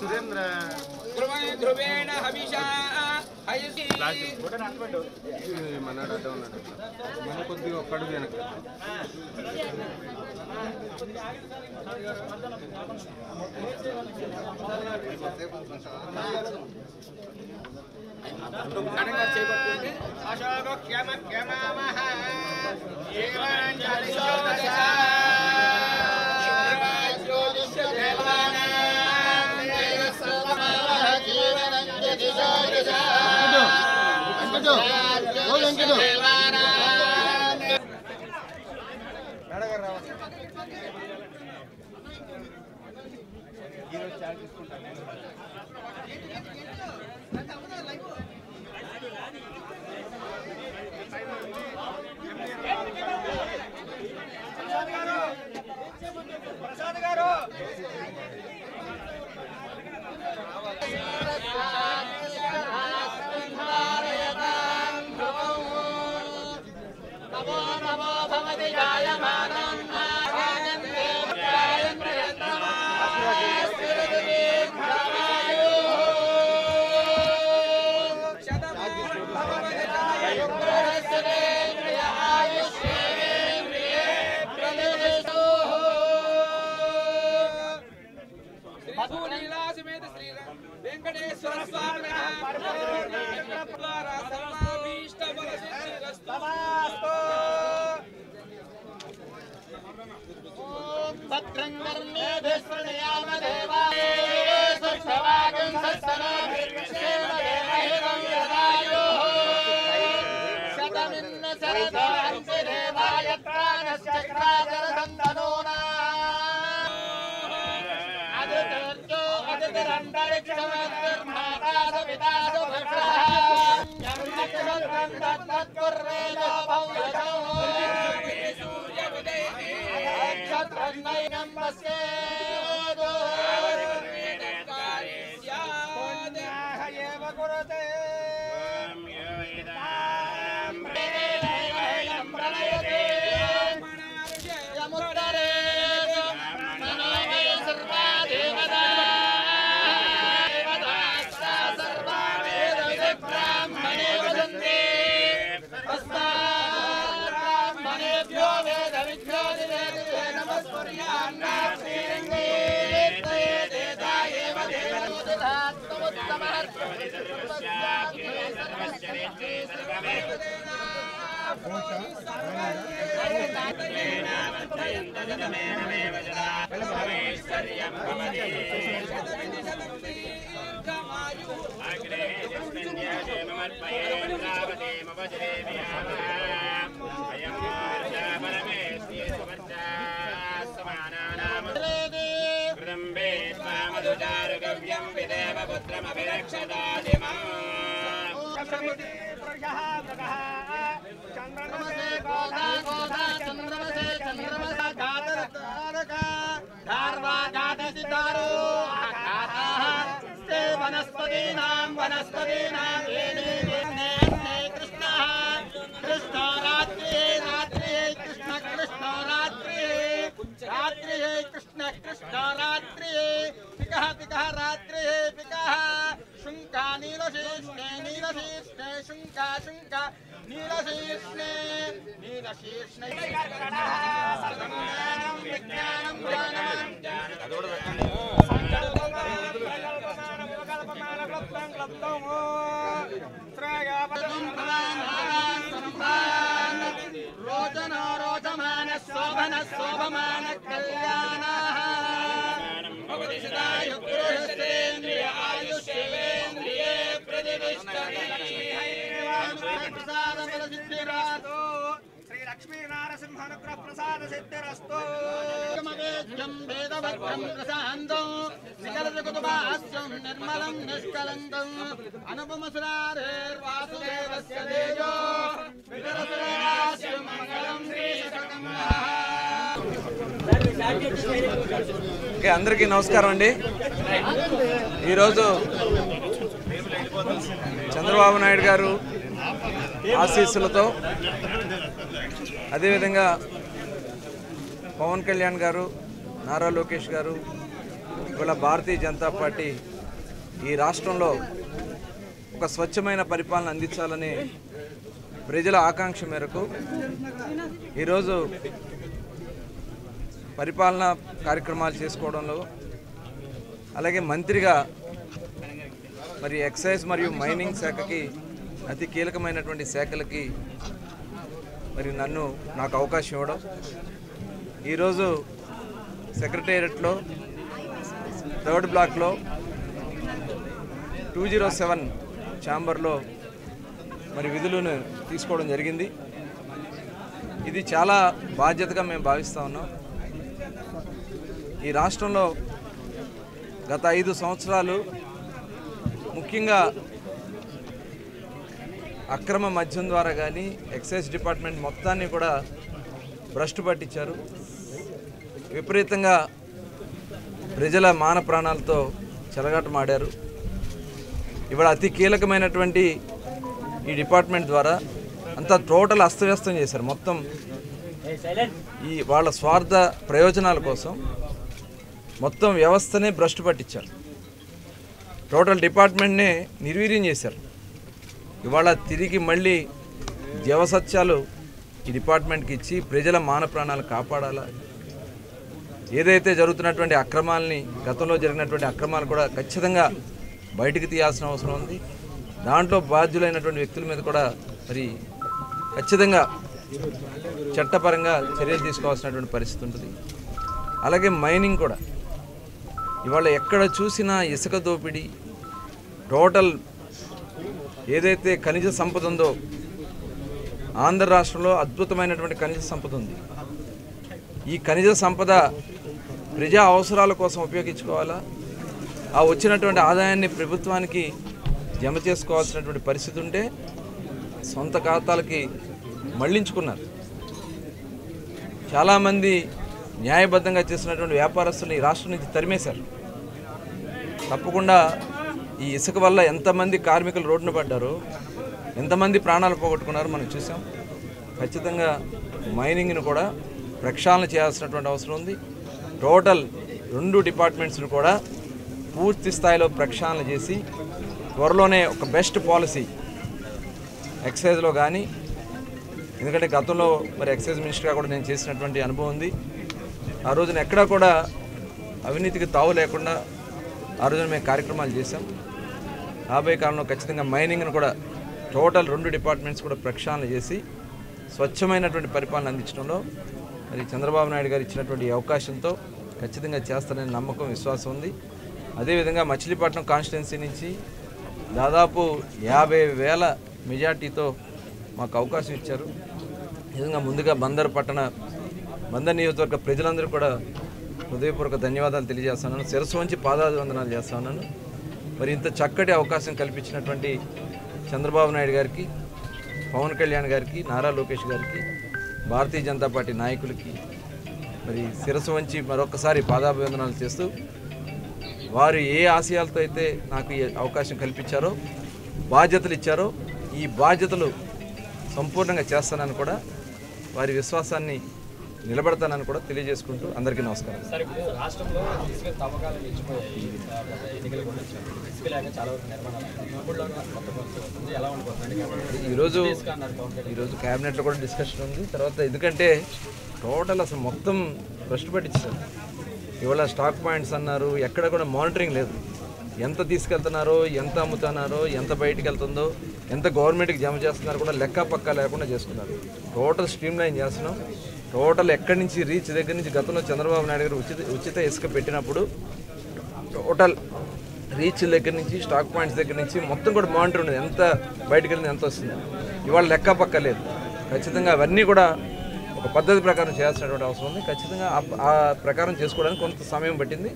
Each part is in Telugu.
సురేంద్ర ధ్రువేణ హవిషా మనాడు అడ్డ ఉన్నాడు మన కొద్దిగా ఒక్కడు వెనక ప్రసాద్ గారు వెంకటేశ్వర స్వామి लक्ष्मीनारसिंहानुग्रह प्रसाद सिद्धिरस्तु वेदवक्रं प्रशान्तं सकलजगुतुभास्यं निर्मलं निष्कलङ्कं अनुपमसुरारेर्वासुदेवस्य तेजो वितरसुरास्य मंगलं श्रीशकम्। అందరికీ నమస్కారం అండి। ఈరోజు చంద్రబాబు నాయుడు గారు ఆశీస్సులతో అదేవిధంగా పవన్ కళ్యాణ్ గారు, నారా లోకేష్ గారు, ఇవాళ భారతీయ జనతా పార్టీ ఈ రాష్ట్రంలో ఒక స్వచ్ఛమైన పరిపాలన అందించాలని ప్రజల ఆకాంక్ష మేరకు ఈరోజు పరిపాలన కార్యక్రమాలు చేసుకోవడంలో, అలాగే మంత్రిగా మరి ఎక్సైజ్ మరియు మైనింగ్ శాఖకి అతి కీలకమైనటువంటి శాఖలకి మరి నాకు అవకాశం ఇవ్వడం, ఈరోజు సెక్రటేరియట్లో 3rd బ్లాక్లో 207 ఛాంబర్లో మరి విధులను తీసుకోవడం జరిగింది. ఇది చాలా బాధ్యతగా మేము భావిస్తూ ఉన్నాం. ఈ రాష్ట్రంలో గత 5 సంవత్సరాలు ముఖ్యంగా అక్రమ మద్యం ద్వారా కానీ ఎక్సైజ్ డిపార్ట్మెంట్ మొత్తాన్ని కూడా భ్రష్టు పట్టించారు. విపరీతంగా ప్రజల మాన ప్రాణాలతో చెలగాటమాడారు. ఇవాళ అతి కీలకమైనటువంటి ఈ డిపార్ట్మెంట్ ద్వారా అంతా టోటల్ అస్తవ్యస్తం చేశారు. మొత్తం ఈ వాళ్ళ స్వార్థ ప్రయోజనాల కోసం మొత్తం వ్యవస్థనే భ్రష్టు పట్టించారు. టోటల్ డిపార్ట్మెంట్నే నిర్వీర్యం చేశారు. ఇవాళ తిరిగి మళ్ళీ జవసత్యాలు ఈ డిపార్ట్మెంట్కి ఇచ్చి ప్రజల మాన ప్రాణాలు కాపాడాలా, ఏదైతే జరుగుతున్నటువంటి అక్రమాలని, గతంలో జరిగినటువంటి అక్రమాలు కూడా ఖచ్చితంగా బయటికి తీయాల్సిన అవసరం ఉంది. దాంట్లో బాధ్యులైనటువంటి వ్యక్తుల మీద కూడా మరి ఖచ్చితంగా చట్టపరంగా చర్యలు తీసుకోవాల్సినటువంటి పరిస్థితి ఉంటుంది. అలాగే మైనింగ్ కూడా ఇవాళ ఎక్కడ చూసినా ఇసుక దోపిడీ, టోటల్ ఏదైతే ఖనిజ సంపద ఉందో, ఆంధ్ర రాష్ట్రంలో అద్భుతమైనటువంటి ఖనిజ సంపద ఉంది. ఈ ఖనిజ సంపద ప్రజా అవసరాల కోసం ఉపయోగించుకోవాలా, ఆ వచ్చినటువంటి ఆదాయాన్ని ప్రభుత్వానికి జమ చేసుకోవాల్సినటువంటి పరిస్థితి ఉంటే సొంత ఖాతాలకి మళ్లించుకున్నారు. చాలామంది న్యాయబద్ధంగా చేసినటువంటి వ్యాపారస్తులు ఈ రాష్ట్రం నుంచి తరిమేశారు. తప్పకుండా ఈ ఇసుక వల్ల ఎంతమంది కార్మికులు రోడ్డున పడ్డారో, ఎంతమంది ప్రాణాలు పోగొట్టుకున్నారో మనం చూసాం. ఖచ్చితంగా మైనింగ్ను కూడా ప్రక్షాళన చేయాల్సినటువంటి అవసరం ఉంది. టోటల్ 2 డిపార్ట్మెంట్స్ను కూడా పూర్తి స్థాయిలో ప్రక్షాళన చేసి త్వరలోనే ఒక బెస్ట్ పాలసీ ఎక్సైజ్లో కానీ, ఎందుకంటే గతంలో మరి ఎక్సైజ్ మినిస్టర్గా కూడా నేను చేసినటువంటి అనుభవం ఉంది. ఆ రోజున ఎక్కడా కూడా అవినీతికి తావు లేకుండా ఆ రోజున మేము కార్యక్రమాలు చేశాం. రాబోయే కాలంలో ఖచ్చితంగా మైనింగ్ను కూడా టోటల్ 2 డిపార్ట్మెంట్స్ కూడా ప్రక్షాళన చేసి స్వచ్ఛమైనటువంటి పరిపాలన అందించడంలో మరి చంద్రబాబు నాయుడు గారు ఇచ్చినటువంటి అవకాశంతో ఖచ్చితంగా చేస్తారనే నమ్మకం, విశ్వాసం ఉంది. అదేవిధంగా మచిలీపట్నం కాన్స్టిట్యున్సీ నుంచి దాదాపు 50,000 మెజార్టీతో మాకు అవకాశం ఇచ్చారు. నిజంగా ముందుగా బందర్ నియోజకవర్గ ప్రజలందరూ కూడా హృదయపూర్వక ధన్యవాదాలు తెలియజేస్తున్నాను. శిరస్సు వంచి పాదాభివందనాలు చేస్తున్నాను. మరి ఇంత చక్కటి అవకాశం కల్పించినటువంటి చంద్రబాబు నాయుడు గారికి, పవన్ కళ్యాణ్ గారికి, నారా లోకేష్ గారికి, భారతీయ జనతా పార్టీ నాయకులకి మరి శిరస్సు వంచి మరొకసారి పాదాభివందనాలు చేస్తూ, వారు ఏ ఆశయాలతో అయితే నాకు ఈ అవకాశం కల్పించారో, బాధ్యతలు ఇచ్చారో, ఈ బాధ్యతలు సంపూర్ణంగా చేస్తానని కూడా, వారి విశ్వాసాన్ని నిలబడతానని కూడా తెలియజేసుకుంటూ అందరికీ నమస్కారం. ఈరోజు క్యాబినెట్లో కూడా డిస్కషన్ ఉంది. తర్వాత ఎందుకంటే టోటల్ అసలు మొత్తం భ్రష్టు పట్టించారు. ఇవాళ స్టాక్ పాయింట్స్ అన్నారు, ఎక్కడ కూడా మానిటరింగ్ లేదు. ఎంత తీసుకెళ్తున్నారో, ఎంత అమ్ముతున్నారో, ఎంత బయటికి వెళ్తుందో, ఎంత గవర్నమెంట్కి జమ చేస్తున్నారో కూడా లెక్క పక్క లేకుండా చేసుకున్నారు. టోటల్ స్ట్రీమ్ లైన్ చేస్తున్నాం. టోటల్ ఎక్కడి నుంచి రీచ్ దగ్గర నుంచి గతంలో చంద్రబాబు నాయుడు గారు ఉచిత ఇసుక పెట్టినప్పుడు టోటల్ రీచ్ దగ్గర నుంచి, స్టాక్ పాయింట్స్ దగ్గర నుంచి మొత్తం కూడా మానిటర్ ఉండేది. ఎంత బయటకు వెళ్ళింది, ఎంత వస్తుంది. ఇవాళ లెక్క పక్క లేదు. ఖచ్చితంగా అవన్నీ కూడా ఒక పద్ధతి ప్రకారం చేయాల్సినటువంటి అవసరం ఉంది. ఖచ్చితంగా ఆ ప్రకారం చేసుకోవడానికి కొంత సమయం పట్టింది.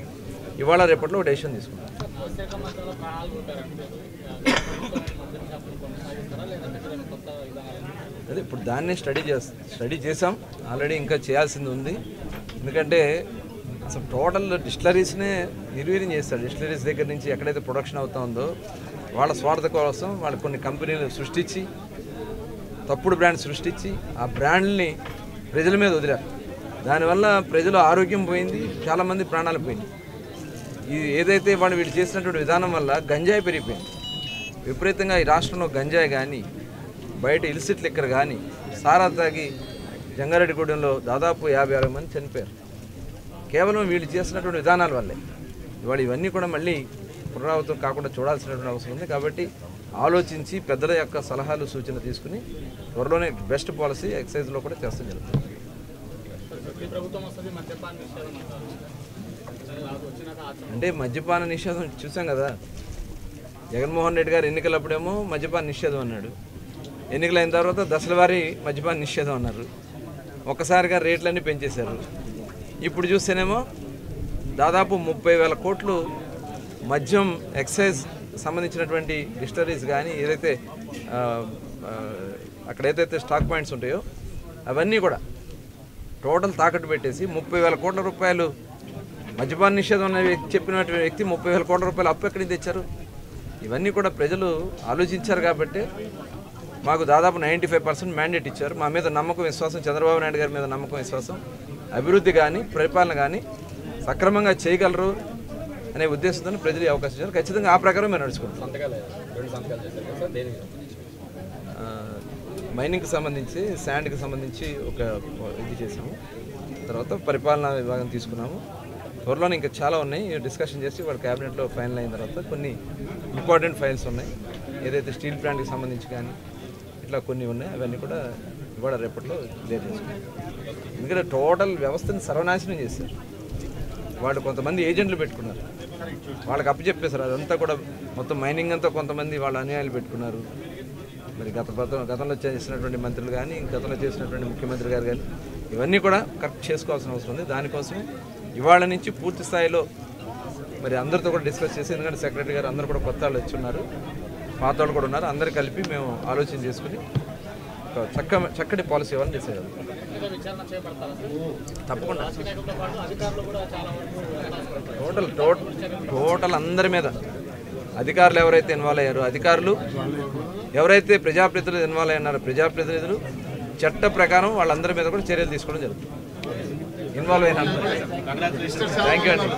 ఇవాళ రేపట్లో ఒక డెసిషన్ తీసుకుంటాం. అదే ఇప్పుడు దాన్నే స్టడీ చేసాం. ఆల్రెడీ ఇంకా చేయాల్సింది ఉంది. ఎందుకంటే అసలు టోటల్ డిస్టిలరీస్నే నిర్వీర్యం చేస్తారు. డిస్టిలరీస్ దగ్గర నుంచి ఎక్కడైతే ప్రొడక్షన్ అవుతా ఉందో వాళ్ళ స్వార్థ కోసం వాళ్ళు కొన్ని కంపెనీలు సృష్టించి, తప్పుడు బ్రాండ్ సృష్టించి, ఆ బ్రాండ్ని ప్రజల మీద వదిలారు. దానివల్ల ప్రజల ఆరోగ్యం పోయింది, చాలామంది ప్రాణాలు పోయింది. ఇది ఏదైతే వాళ్ళు వీళ్ళు చేసినటువంటి విధానం వల్ల గంజాయి పెరిగిపోయింది విపరీతంగా. ఈ రాష్ట్రంలో గంజాయి కానీ, బయట ఇల్సిట్ లిక్కర్ కానీ, సారా తాగి జంగారెడ్డిగూడెంలో దాదాపు 56 మంది చనిపోయారు కేవలం వీళ్ళు చేసినటువంటి విధానాల వల్లే. ఇవాళ ఇవన్నీ కూడా మళ్ళీ పునరావృతం కాకుండా చూడాల్సినటువంటి అవసరం ఉంది. కాబట్టి ఆలోచించి పెద్దల యొక్క సలహాలు సూచనలు తీసుకుని త్వరలోనే బెస్ట్ పాలసీ ఎక్సైజ్లో కూడా చేస్తాం జరుగుతుంది. అంటే మద్యపాన నిషేధం చూసాం కదా, జగన్మోహన్ రెడ్డి గారు ఎన్నికలప్పుడేమో మద్యపాన నిషేధం అన్నాడు, ఎన్నికలైన తర్వాత దశలవారీ మద్యపాన నిషేధం అన్నారు, ఒక్కసారిగా రేట్లన్నీ పెంచేశారు. ఇప్పుడు చూస్తేనేమో దాదాపు 30,000 కోట్లు మద్యం ఎక్సైజ్ సంబంధించినటువంటి డిస్టరీస్ కానీ ఏదైతే అక్కడ ఏదైతే స్టాక్ పాయింట్స్ ఉంటాయో అవన్నీ కూడా టోటల్ తాకట్టు పెట్టేసి 30,000 కోట్ల రూపాయలు మద్యపాన నిషేధం అనే చెప్పినటువంటి వ్యక్తి 30,000 కోట్ల రూపాయలు అప్పు ఎక్కడికి తెచ్చారు? ఇవన్నీ కూడా ప్రజలు ఆలోచించారు కాబట్టి మాకు దాదాపు 95% మ్యాండేట్ ఇచ్చారు. మా మీద నమ్మకం విశ్వాసం, చంద్రబాబు నాయుడు గారి మీద నమ్మకం విశ్వాసం, అభివృద్ధి కానీ పరిపాలన కానీ సక్రమంగా చేయగలరు అనే ఉద్దేశంతో ప్రజలు అవకాశం ఇచ్చారు. ఖచ్చితంగా ఆ ప్రకారం మేము నడుచుకుంటాం. మైనింగ్కి సంబంధించి, శాండ్కి సంబంధించి ఒక ఇది చేసాము, తర్వాత పరిపాలనా విభాగం తీసుకున్నాము. త్వరలోనే ఇంకా చాలా ఉన్నాయి, డిస్కషన్ చేసి వాళ్ళ క్యాబినెట్లో ఫైనల్ అయిన తర్వాత కొన్ని ఇంపార్టెంట్ ఫైల్స్ ఉన్నాయి. ఏదైతే స్టీల్ ప్లాంట్కి సంబంధించి కానీ ఇట్లా కొన్ని ఉన్నాయి, అవన్నీ కూడా ఇవాళ రేపట్లో క్లియర్ చేసుకున్నాం. ఎందుకంటే టోటల్ వ్యవస్థని సర్వనాశనం చేశారు వాళ్ళు. కొంతమంది ఏజెంట్లు పెట్టుకున్నారు, వాళ్ళకి అప్పచెప్పేశారు. అదంతా కూడా మొత్తం మైనింగ్ అంతా కొంతమంది వాళ్ళ అనుయాయులు పెట్టుకున్నారు. మరి గతంలో చేసినటువంటి మంత్రులు కానీ, గతంలో చేసినటువంటి ముఖ్యమంత్రి గారు కానీ ఇవన్నీ కూడా కరెక్ట్ చేసుకోవాల్సిన అవసరం ఉంది. దానికోసం ఇవాళ నుంచి పూర్తి స్థాయిలో మరి అందరితో కూడా డిస్కస్ చేసి, ఎందుకంటే సెక్రటరీ గారు అందరూ కూడా కొత్త వాళ్ళు వచ్చి ఉన్నారు, పాత వాళ్ళు కూడా ఉన్నారు, అందరు కలిపి మేము ఆలోచన చేసుకుని ఒక చక్కటి పాలసీ ఇవ్వాలని డిసైడ్ అవుతాం. తప్పకుండా టోటల్ అందరి మీద అధికారులు ఎవరైతే ఇన్వాల్వ్ అయ్యారో అధికారులు, ఎవరైతే ప్రజాప్రతినిధులు ఇన్వాల్వ్ అయ్యారో ప్రజాప్రతినిధులు, చట్ట ప్రకారం వాళ్ళందరి మీద కూడా చర్యలు తీసుకోవడం జరుగుతుంది. ఇన్వాల్వ్ అయిన థ్యాంక్ యూ అండి.